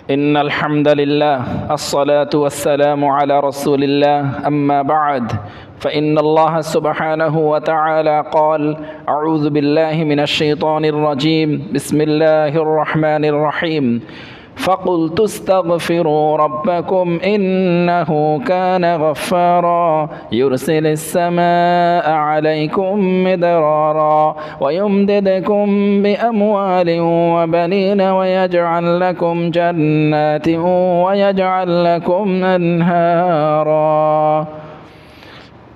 إن الحمد لله الصلاة والسلام على رسول الله أما بعد فإن الله سبحانه وتعالى قال أعوذ بالله من الشيطان الرجيم بسم الله الرحمن الرحيم فقلت استغفروا ربكم إنه كان غفارا يرسل السماء عليكم مدرارا ويمددكم بأموال وبنين ويجعل لكم جنات ويجعل لكم أنهارا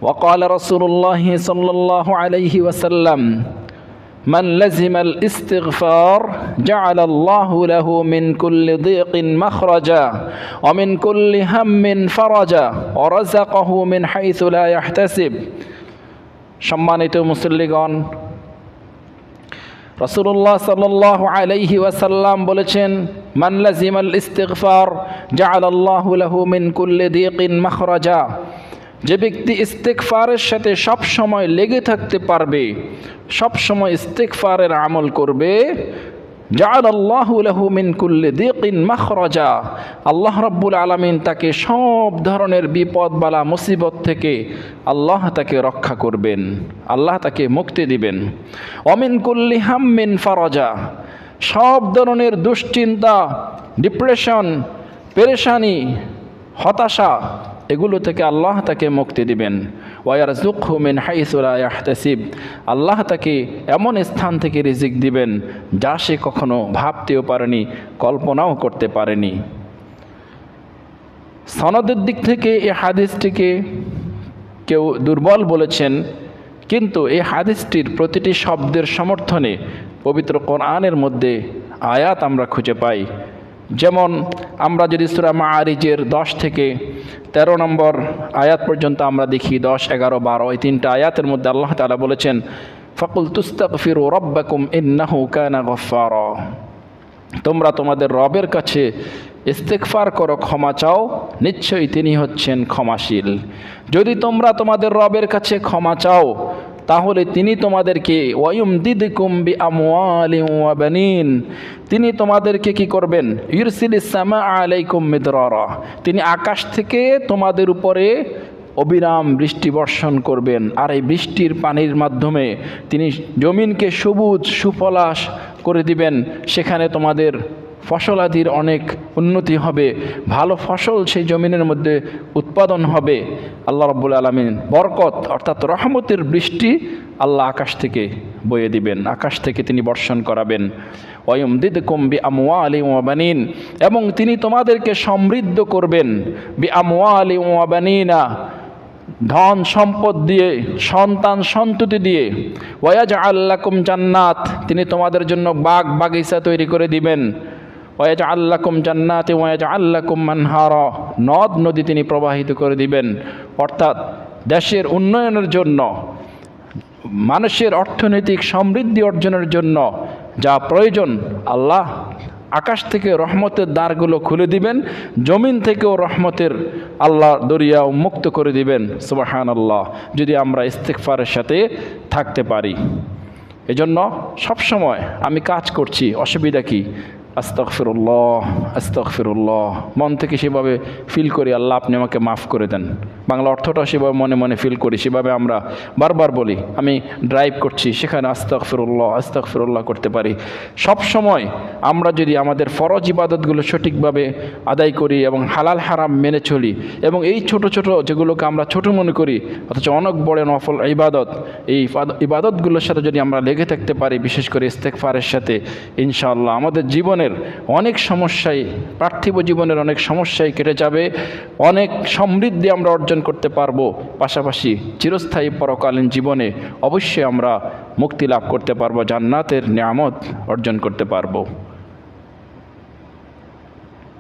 وقال رسول الله صلى الله عليه وسلم من لزم الاستغفار جعل الله له من كل ضيق مخرجا ومن كل هم فرجا ورزقه من حيث لا يحتسب সম্মানিত মুসল্লিগণ, রাসূলুল্লাহ সাল্লাল্লাহু আলাইহি ওয়াসাল্লাম বলেছেন, মান লাজিমাল ইস্তিগফার জাআলাল্লাহু লাহু মিন কুল্লি দিকিন মাখরাজা। যে ব্যক্তি ইস্তিগফারের সাথে সব সময় লেগে থাকতে পারবে, সব সময় ইস্তিগফারের আমল করবে, জাআলাল্লাহু লাহু মিন কুল্লি দিকিন মাখরাজা, আল্লাহ রাব্বুল আলামিন তাকে সব ধরনের বিপদ বালা মুসিবত থেকে আল্লাহ তাকে রক্ষা করবেন, আল্লাহ তাকে মুক্তি দিবেন। ওমিন কুল্লি হাম্মিন ফারাজা, সব ধরনের দুশ্চিন্তা, ডিপ্রেশন, পেরেশানি, হতাশা, এগুলো থেকে আল্লাহ তাকে মুক্তি দিবেন। ওয়ারযুকহু মিন হাইসু লা ইয়াহতাসিব, আল্লাহ তাকে এমন স্থান থেকে রিজিক দিবেন যা সে কখনো ভাবতেও পারেনি, কল্পনাও করতে পারেনি। সনদের দিক থেকে এই হাদিসটিকে কেউ দুর্বল বলেছেন, কিন্তু এই হাদিসটির প্রতিটি শব্দের সমর্থনে পবিত্র কোরআনের মধ্যে আয়াত আমরা খুঁজে পাই। যেমন আমরা যদি সূরা মাআরিজের 10 থেকে 13 নম্বর আয়াত পর্যন্ত আমরা দেখি, 10, 11, 12 এই তিনটা আয়াতের মধ্যে আল্লাহ তাআলা বলেছেন, ফাকুলতু ইস্তাগফিরু রাব্বাকুম ইন্নাহু কানা গফফারা, তোমরা তোমাদের রবের কাছে ইস্তিগফার করো, ক্ষমা চাও, নিশ্চয়ই তিনি হচ্ছেন ক্ষমাশীল। যদি তোমরা তোমাদের রবের কাছে ক্ষমা চাও তাহলে তিনি তোমাদেরকে ওয়ায়ুমদিদকুম বিআমওয়ালিন ওয়া বানিন, তিনি তোমাদেরকে কি করবেন, ইউরসিলিস সামাআ আলাইকুম মিদরারা, তিনি আকাশ থেকে তোমাদের উপরে অবিরাম বৃষ্টি বর্ষণ করবেন, আর এই বৃষ্টির পানির মাধ্যমে তিনি জমিনকে সবুজ সুফলাস করে দিবেন, সেখানে তোমাদের ফসলাদির অনেক উন্নতি হবে, ভালো ফসল সেই জমিনের মধ্যে উৎপাদন হবে। আল্লাহ রাব্বুল আলামিন বরকত অর্থাৎ রহমতের বৃষ্টি আল্লাহ আকাশ থেকে বয়ে দিবেন, আকাশ থেকে তিনি বর্ষণ করাবেন। ওয়ায়ুমদিদকুম বিআমওয়ালিন ওয়া বানিন, এবং তিনি তোমাদেরকে সমৃদ্ধ করবেন, বিআমওয়ালিন ওয়া বানিনা, ধন সম্পদ দিয়ে, সন্তান সন্ততি দিয়ে। ওয়ায়াজআল লাকুম জান্নাত, তিনি তোমাদের জন্য বাগ বাগিচা তৈরি করে দিবেন। ওয়ায়াজআল লাকুম জান্নাতি ওয়ায়াজআল লাকুম আনহারা, নদ নদী তিনি প্রবাহিত করে দিবেন। অর্থাৎ দেশের উন্নয়নের জন্য, মানুষের অর্থনৈতিক সমৃদ্ধি অর্জনের জন্য যা প্রয়োজন, আল্লাহ আকাশ থেকে রহমতের দ্বারগুলো খুলে দিবেন, জমিন থেকেও রহমতের আল্লাহ দরিয়া উন্মুক্ত করে দিবেন। সুবহানাল্লাহ, যদি আমরা ইস্তিগফারের সাথে থাকতে পারি। এজন্য সবসময় আমি কাজ করছি, অসুবিধা কি, আস্তাগফিরুল্লাহ আস্তাগফিরুল্লাহ, মন থেকে সেভাবে ফিল করি, আল্লাহ আপনি আমাকে মাফ করে দেন। বাংলা অর্থটাও সেভাবে মনে মনে ফিল করি, সেভাবে আমরা বারবার বলি। আমি ড্রাইভ করছি, সেখানে আস্তাগফিরুল্লাহ আস্তাগফিরুল্লাহ করতে পারি। সব সময় আমরা যদি আমাদের ফরজ ইবাদতগুলো সঠিকভাবে আদায় করি এবং হালাল হারাম মেনে চলি, এবং এই ছোট ছোট যেগুলোকে আমরা ছোট মনে করি অথচ অনেক বড় নফল ইবাদত, এই ইবাদতগুলোর সাথে যদি আমরা লেগে থাকতে পারি, বিশেষ করে ইস্তেগফারের সাথে, ইনশাআল্লাহ আমাদের জীবনের অনেক সমস্যাই, পার্থিব জীবনের অনেক সমস্যাই কেটে যাবে, অনেক সমৃদ্ধি আমরা অর্জন করতে পারবো, পাশাপাশি চিরস্থায়ী পরকালীন জীবনে অবশ্যই আমরা মুক্তি লাভ করতে পারবো, জান্নাতের নিয়ামত অর্জন করতে পারবো।